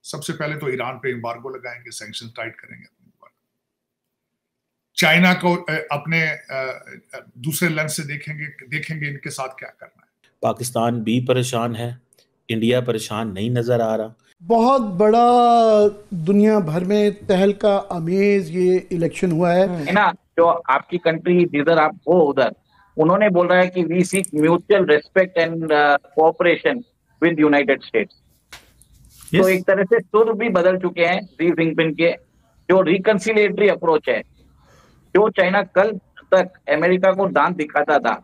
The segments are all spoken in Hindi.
सबसे पहले तो ईरान पे एम्बार्गो लगाएंगे, सैंक्शन टाइट करेंगे अपने ऊपर। चाइना को अपने दूसरे लेंस से देखेंगे इनके साथ क्या करना है। पाकिस्तान भी परेशान है, इंडिया परेशान नहीं नजर आ रहा। बहुत बड़ा दुनिया भर में तहलका अमेज ये इलेक्शन हुआ है ना। जो आपकी कंट्री जिधर आप हो उधर उन्होंने बोल रहा है कि we seek mutual respect and cooperation with United States. तो एक तरह से सुर भी बदल चुके हैं शी जिनपिंग के। जो रिकंसिलिएटरी अप्रोच है, जो चाइना कल तक अमेरिका को दांत दिखाता था,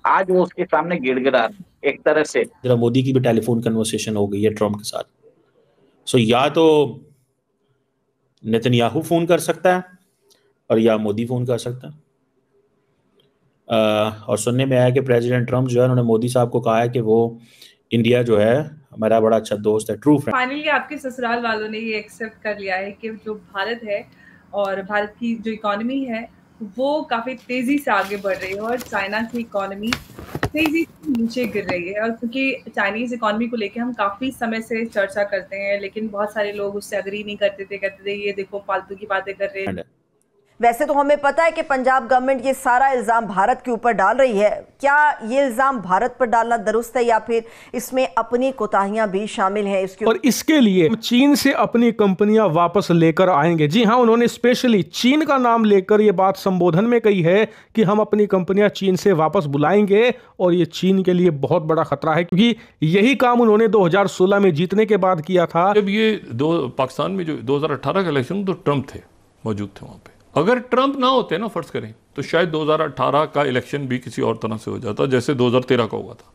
आज वो उसके सामने गिड़गिड़ा एक तरह से। मोदी की भी टेलीफोन कन्वर्सेशन हो गई है ट्रम्प के साथ। सो या तो नेतन्याहू फोन कर सकता है और या मोदी फोन कर सकता है। और सुनने में आया कि प्रेसिडेंट ट्रम्प जो है उन्होंने मोदी साहब को कहा है कि वो इंडिया जो है हमारा बड़ा अच्छा दोस्त है, ट्रू फ्रेंड। फाइनली आपके ससुराल वालों ने ये एक्सेप्ट कर लिया है कि जो भारत है और भारत की जो इकोनॉमी है वो काफी तेजी से आगे बढ़ रही है और चाइना की इकोनॉमी तेजी से नीचे गिर रही है। और क्योंकि चाइनीज इकोनॉमी को लेके हम काफी समय से चर्चा करते हैं, लेकिन बहुत सारे लोग उससे अग्री नहीं करते थे, कहते थे ये देखो फालतू की बातें कर रहे हैं। वैसे तो हमें पता है कि पंजाब गवर्नमेंट ये सारा इल्जाम भारत के ऊपर डाल रही है। क्या ये इल्जाम भारत पर डालना दुरुस्त है या फिर इसमें अपनी कोताहियां भी शामिल हैं? और इसके लिए चीन से अपनी कंपनियां वापस लेकर आएंगे। जी हां, उन्होंने स्पेशली चीन का नाम लेकर ये बात संबोधन में कही है कि हम अपनी कंपनियां चीन से वापस बुलाएंगे। और ये चीन के लिए बहुत बड़ा खतरा है, क्योंकि यही काम उन्होंने 2016 में जीतने के बाद किया था। जब ये पाकिस्तान में जो 2018 का इलेक्शन, तो ट्रम्प थे मौजूद थे वहां पे। अगर ट्रम्प ना होते ना, फर्ज करें, तो शायद 2018 का इलेक्शन भी किसी और तरह से हो जाता, जैसे 2013 का हुआ था।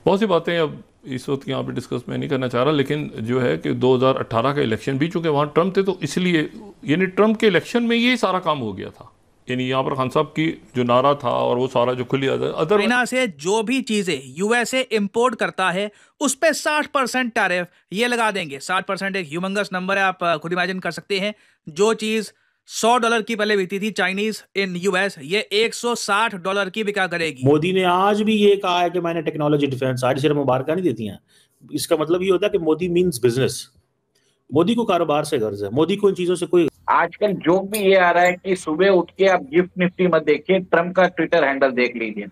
बहुत सी बातें अब इस वक्त यहाँ पे डिस्कस मैं नहीं करना चाह रहा, लेकिन जो है कि 2018 का इलेक्शन भी, चूंकि वहाँ ट्रम्प थे, तो इसलिए यानी ट्रम्प के इलेक्शन में ये सारा काम हो गया था। यानी यहाँ पर खान साहब की जो नारा था और वो सारा जो खुली अदर चाइना से जो भी चीजें यूएसए इंपोर्ट करता है उस पे 60% टैरिफ ये लगा देंगे। 60% एक ह्यूमंगस नंबर है, आप खुद इमेजिन कर सकते हैं। जो चीज $100 की पहले बिकती थी चाइनीज इन यूएस, ये $160 की बिका करेगी। मोदी ने आज भी ये कहा है कि मैंने टेक्नोलॉजी डिफेंस, आज सिर्फ मुबारक नहीं देती हैं। इसका मतलब ये होता है कि मोदी मीन्स बिजनेस। मोदी को कारोबार से गर्ज है, मोदी को इन चीजों से कोई। आजकल जोक भी ये आ रहा है कि सुबह उठ के आप गिफ्ट निफ्टी मत देखिए, ट्रम्प का ट्विटर हैंडल देख लीजिए।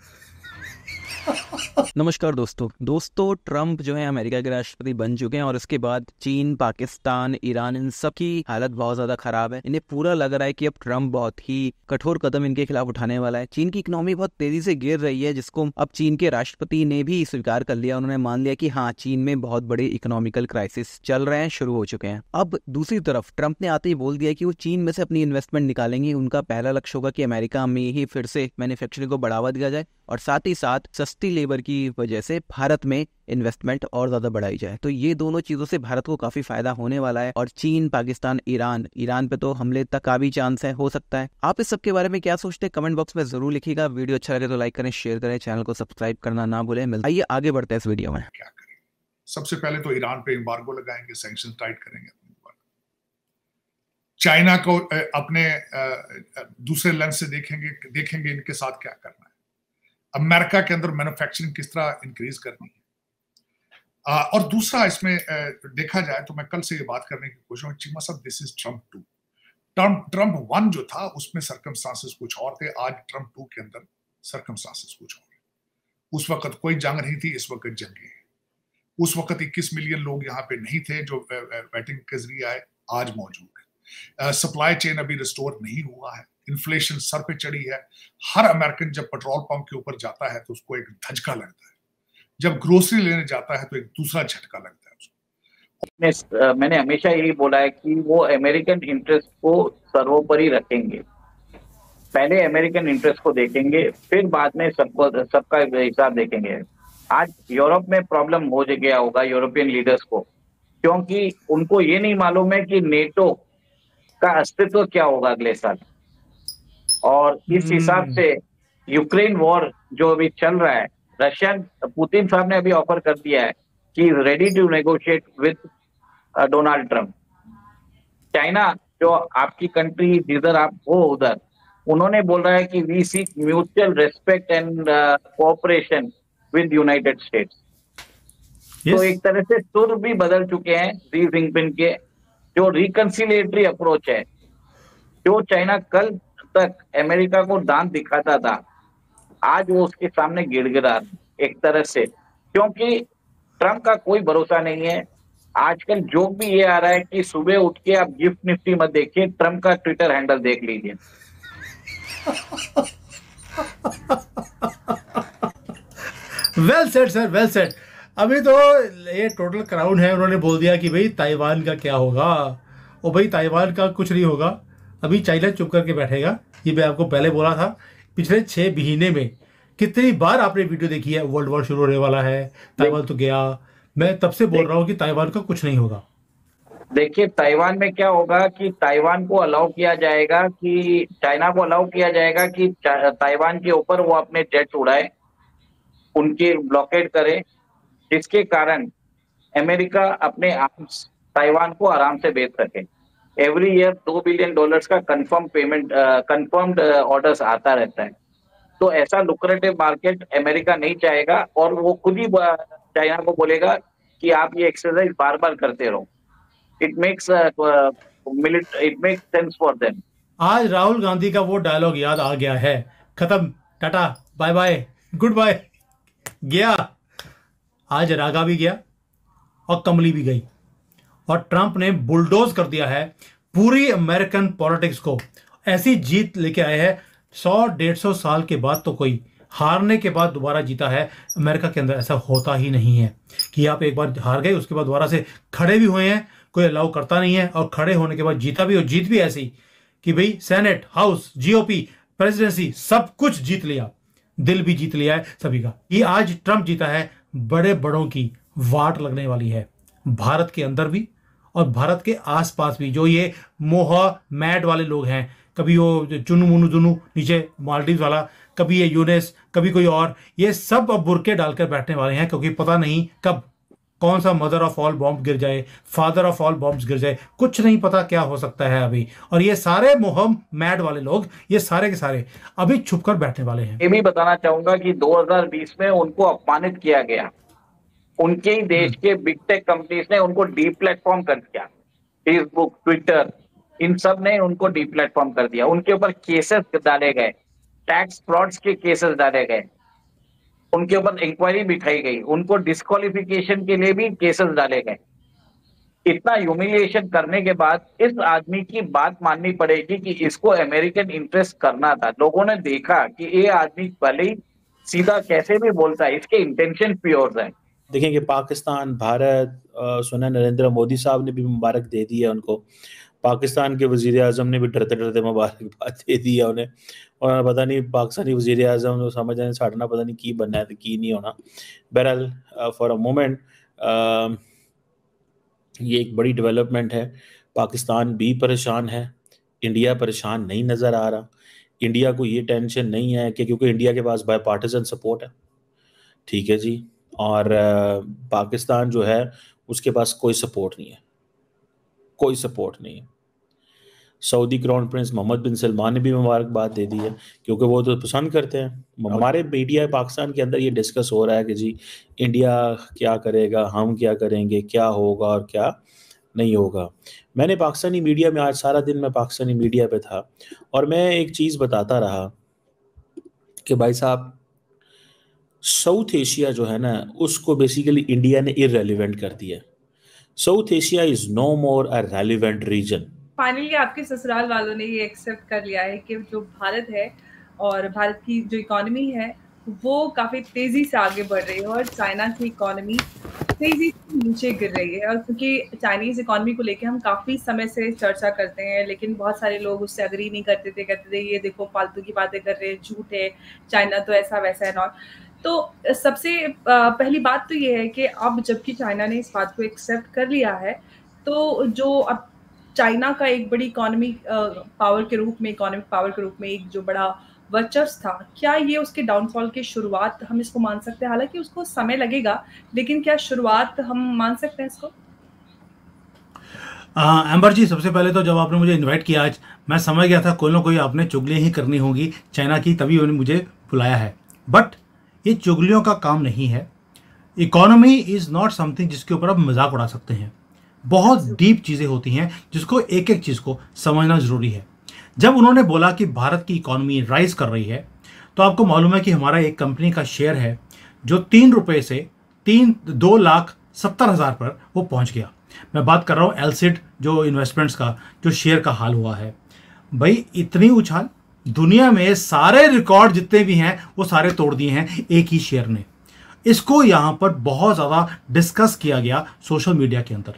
नमस्कार दोस्तों, ट्रम्प जो है अमेरिका के राष्ट्रपति बन चुके हैं और उसके बाद चीन, पाकिस्तान, ईरान, इन सब की हालत बहुत ज्यादा खराब है। इन्हें पूरा लग रहा है कि अब ट्रम्प बहुत ही कठोर कदम इनके खिलाफ उठाने वाला है। चीन की इकोनॉमी बहुत तेजी से गिर रही है, जिसको अब चीन के राष्ट्रपति ने भी स्वीकार कर लिया। उन्होंने मान लिया कि हाँ, चीन में बहुत बड़े इकोनॉमिकल क्राइसिस चल रहे हैं, शुरू हो चुके हैं। अब दूसरी तरफ ट्रम्प ने आते ही बोल दिया कि वो चीन में से अपनी इन्वेस्टमेंट निकालेंगे। उनका पहला लक्ष्य होगा कि अमेरिका में ही फिर से मैन्युफैक्चरिंग को बढ़ावा दिया जाए और साथ ही साथ सस्ती लेबर की वजह से भारत में इन्वेस्टमेंट और ज्यादा बढ़ाई जाए। तो ये दोनों चीजों से भारत को काफी फायदा होने वाला है। और चीन, पाकिस्तान, ईरान पे तो हमले तक का भी चांस है, हो सकता है। आप इस सब के बारे में क्या सोचते हैं कमेंट बॉक्स में जरूर लिखिएगा। वीडियो अच्छा लगे तो लाइक करें, शेयर करें, चैनल को सब्सक्राइब करना ना भूलें। आइए आगे बढ़ते हैं इस वीडियो में। क्या करें? सबसे पहले तो ईरान पे एम्बार्गो लगाएंगे, सैंक्शन टाइट करेंगे अपने ऊपर। चाइना को अपने दूसरे लेंस से देखेंगे इनके साथ क्या करना है। अमेरिका के अंदर मैन्युफैक्चरिंग किस तरह इंक्रीज करनी है। और दूसरा इसमें देखा जाए तो मैं कल से ये बात करने की कोशिश, चीमा साहब, दिस इज ट्रम्प 2। ट्रम्प 1 जो था उसमें सर्कमस्टांसेस कुछ और थे, आज ट्रम्प 2 के अंदर सर्कमस्टांसेस कुछ और है। उस वक्त कोई जंग नहीं थी, इस वक्त जंगें हैं। उस वक्त 21 मिलियन लोग यहाँ पे नहीं थे जो वेटिंग के जरिए आए, आज मौजूद है। सप्लाई चेन अभी रिस्टोर नहीं हुआ है, इन्फ्लेशन सर पे चढ़ी है। हर अमेरिकन जब पेट्रोल पंप के ऊपर जाता है तो उसको एक धचका लगता है, जब ग्रोसरी लेने जाता है तो एक दूसरा झटका लगता है उसको। मैंने हमेशा यही बोला है कि वो अमेरिकन इंटरेस्ट को सर्वोपरि रखेंगे। पहले अमेरिकन इंटरेस्ट को देखेंगे, फिर बाद में सबका हिसाब देखेंगे। आज यूरोप में प्रॉब्लम हो गया होगा यूरोपियन लीडर्स को, क्योंकि उनको ये नहीं मालूम है कि नेटो का अस्तित्व क्या होगा अगले साल। और इस हिसाब से यूक्रेन वॉर जो अभी चल रहा है, रशियन पुतिन साहब ने अभी ऑफर कर दिया है कि ready to negotiate with Donald Trump. China, जो आपकी कंट्री जिधर आप हो उधर, उन्होंने बोल रहा है कि we seek mutual respect and cooperation with United States. तो एक तरह से सुर भी बदल चुके हैं शी जिनपिंग के। जो रिकंसिलिएटरी अप्रोच है, जो चाइना कल तक अमेरिका को दांत दिखाता था, आज वो उसके सामने गिड़गिड़ा एक तरह से, क्योंकि ट्रम्प का कोई भरोसा नहीं है। आजकल जोक भी ये आ रहा है कि सुबह उठ के आप गिफ्ट निफ्टी मत देखिए, ट्रम्प का ट्विटर हैंडल देख लीजिए। Well said sir, well said. अभी तो ये टोटल क्राउड है, उन्होंने बोल दिया कि भाई ताइवान का क्या होगा। ओ भाई ताइवान का कुछ नहीं होगा, अभी चाइना चुप करके बैठेगा। ये मैं आपको पहले बोला था। पिछले 6 महीने में कितनी बार आपने वीडियो देखी है, वर्ल्ड वॉर शुरू होने वाला है, ताइवान तो गया। मैं तब से बोल रहा हूँ कि ताइवान का कुछ नहीं होगा। देखिए ताइवान में क्या होगा कि ताइवान को अलाउ किया जाएगा, कि चाइना को अलाउ किया जाएगा कि ताइवान के ऊपर वो अपने जेट्स उड़ाए, उनकी ब्लॉकेड करे, जिसके कारण अमेरिका अपने आर्म्स ताइवान को आराम से बेच सके। एवरी ईयर $2 बिलियन का कंफर्म पेमेंट, कंफर्म्ड ऑर्डर्स आता रहता है। तो ऐसा लुक्रेटिव मार्केट अमेरिका नहीं चाहेगा, और वो खुद ही चाइना को बोलेगा कि आप ये एक्सरसाइज बार बार करते रहो। It makes sense for them. आज राहुल गांधी का वो डायलॉग याद आ गया है, खत्म, tata, bye bye, good bye, गया। आज रागा भी गया और कमली भी गई, और ट्रंप ने बुलडोज कर दिया है पूरी अमेरिकन पॉलिटिक्स को। ऐसी जीत लेके आए हैं 100-150 साल के बाद। तो कोई हारने के बाद दोबारा जीता है अमेरिका के अंदर, ऐसा होता ही नहीं है कि आप एक बार हार गए उसके बाद दोबारा से खड़े भी हुए हैं, कोई अलाउ करता नहीं है। और खड़े होने के बाद जीता भी, और जीत भी ऐसी कि भाई सेनेट, हाउस, जीओपी, प्रेसिडेंसी सब कुछ जीत लिया, दिल भी जीत लिया है सभी का। ये आज ट्रंप जीता है, बड़े बड़ों की वाट लगने वाली है, भारत के अंदर भी और भारत के आसपास भी। जो ये मोह मैड वाले लोग हैं, कभी वो चुनु मुनु जुनू नीचे मालदीव वाला, कभी ये यूनेस, कभी कोई और, ये सब अब बुरके डालकर बैठने वाले हैं, क्योंकि पता नहीं कब कौन सा मदर ऑफ ऑल बॉम्ब गिर जाए, फादर ऑफ ऑल बॉम्ब्स गिर जाए, कुछ नहीं पता क्या हो सकता है अभी। और ये सारे मोह मैड वाले लोग, ये सारे के सारे अभी छुप कर बैठने वाले हैं। ये भी बताना चाहूंगा कि 2020 में उनको अपमानित किया गया, उनके ही देश के बिग टेक कंपनीज ने उनको डी प्लेटफॉर्म कर दिया। फेसबुक, ट्विटर, इन सब ने उनको डी प्लेटफॉर्म कर दिया। उनके ऊपर केसेस डाले गए, टैक्स फ्रॉड्स के केसेस डाले गए, उनके ऊपर इंक्वायरी बिठाई गई, उनको डिस्क्वालिफिकेशन के लिए भी केसेस डाले गए। इतना ह्यूमिलिएशन करने के बाद इस आदमी की बात माननी पड़ेगी कि इसको अमेरिकन इंटरेस्ट करना था। लोगों ने देखा कि ये आदमी भले ही सीधा कैसे भी बोलता है, इसके इंटेंशन प्योर है। देखेंगे पाकिस्तान, भारत, सुना नरेंद्र मोदी साहब ने भी मुबारक दे दी है उनको, पाकिस्तान के वजीर आजम ने भी डरते डरते मुबारकबाद दे दी है उन्हें, और पता नहीं पाकिस्तानी वजीर आजम तो समझ आए साढ़ना पता नहीं की बनना है तो की नहीं होना। बहरहाल फॉर अ मोमेंट ये एक बड़ी डेवलपमेंट है। पाकिस्तान भी परेशान है, इंडिया परेशान नहीं नज़र आ रहा। इंडिया को ये टेंशन नहीं है कि क्योंकि इंडिया के पास बाय पार्टिजन सपोर्ट है, ठीक है जी, और पाकिस्तान जो है उसके पास कोई सपोर्ट नहीं है, कोई सपोर्ट नहीं है। सऊदी क्राउन प्रिंस मोहम्मद बिन सलमान ने भी मुबारकबाद दे दी है, क्योंकि वो तो पसंद करते हैं। हमारे मीडिया पाकिस्तान के अंदर ये डिस्कस हो रहा है कि जी इंडिया क्या करेगा, हम क्या करेंगे, क्या होगा और क्या नहीं होगा। मैंने पाकिस्तानी मीडिया में आज सारा दिन मैं पाकिस्तानी मीडिया पे था, और मैं एक चीज़ बताता रहा कि भाई साहब साउथ एशिया जो है ना उसको बेसिकली इंडिया ने इररेलेवेंट कर दिया। South Asia is no more a relevant region. Finally आपके ससुराल वालों ने ये एक्सेप्ट कर लिया है कि जो भारत है और भारत की जो इकोनॉमी है वो काफ़ी तेज़ी से आगे बढ़ रही है, और चाइना की इकोनॉमी तेज़ी से नीचे गिर रही है। और क्योंकि चाइनीज़ इकोनॉमी को लेके हम काफ़ी समय से चर्चा करते हैं, लेकिन बहुत सारे लोग उससे एग्री नहीं करते थे, कहते थे ये देखो फालतू की बातें कर रहे हैं, झूठ है, चाइना तो ऐसा वैसा है नॉट। तो सबसे पहली बात तो ये है कि अब जबकि चाइना ने इस बात को एक्सेप्ट कर लिया है, तो जो अब चाइना का एक बड़ी इकोनॉमिक पावर के रूप में, इकोनॉमिक पावर के रूप में एक जो बड़ा वर्चस्व था, क्या ये उसके डाउनफॉल की शुरुआत हम इसको मान सकते हैं? हालांकि उसको समय लगेगा, लेकिन क्या शुरुआत हम मान सकते हैं इसको? एम्बर जी, सबसे पहले तो जब आपने मुझे इनवाइट किया आज, मैं समझ गया था कोई ना कोई आपने चुगलियाँ ही करनी होगी चाइना की, तभी उन्होंने मुझे बुलाया है। बट ये चुगलियों का काम नहीं है, इकोनॉमी इज नॉट समथिंग जिसके ऊपर आप मजाक उड़ा सकते हैं। बहुत डीप चीजें होती हैं जिसको एक एक चीज को समझना जरूरी है। जब उन्होंने बोला कि भारत की इकोनॉमी राइज कर रही है, तो आपको मालूम है कि हमारा एक कंपनी का शेयर है जो 3 रुपए से 2,70,000 पर वो पहुंच गया। मैं बात कर रहा हूं एलसिड जो इन्वेस्टमेंट्स का जो शेयर का हाल हुआ है। भाई इतनी उछाल, दुनिया में सारे रिकॉर्ड जितने भी हैं वो सारे तोड़ दिए हैं एक ही शेयर ने। इसको यहां पर बहुत ज्यादा डिस्कस किया गया सोशल मीडिया के अंदर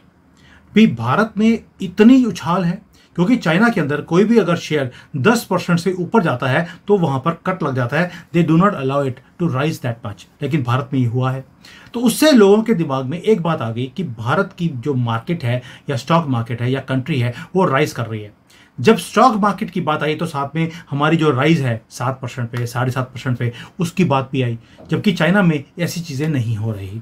भी। भारत में इतनी उछाल है क्योंकि चाइना के अंदर कोई भी अगर शेयर 10% से ऊपर जाता है तो वहां पर कट लग जाता है। They do not allow it to rise that much. लेकिन भारत में ये हुआ है, तो उससे लोगों के दिमाग में एक बात आ गई कि भारत की जो मार्केट है या स्टॉक मार्केट है या कंट्री है वो राइज कर रही है। जब स्टॉक मार्केट की बात आई तो साथ में हमारी जो राइज है 7% पे 7.5% पे उसकी बात भी आई, जबकि चाइना में ऐसी चीजें नहीं हो रही।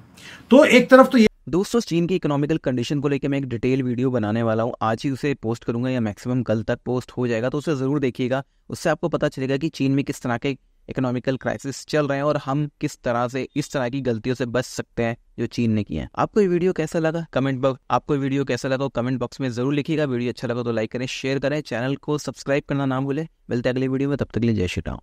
तो एक तरफ तो दोस्तों, चीन की इकोनॉमिकल कंडीशन को लेकर मैं एक डिटेल वीडियो बनाने वाला हूँ। आज ही उसे पोस्ट करूंगा या मैक्सिमम कल तक पोस्ट हो जाएगा, तो उसे ज़रूर देखिएगा। उससे आपको पता चलेगा कि चीन में किस तरह के इकोनॉमिकल क्राइसिस चल रहे हैं और हम किस तरह से इस तरह की गलतियों से बच सकते हैं जो चीन ने किया है। आपको ये वीडियो कैसा लगा कमेंट बॉक्स में ज़रूर लिखिएगा। वीडियो अच्छा लगा तो लाइक करें, शेयर करें, चैनल को सब्सक्राइब करना ना भूलें। मिलते हैं अगले वीडियो में, तब तक के लिए जय श्री राम।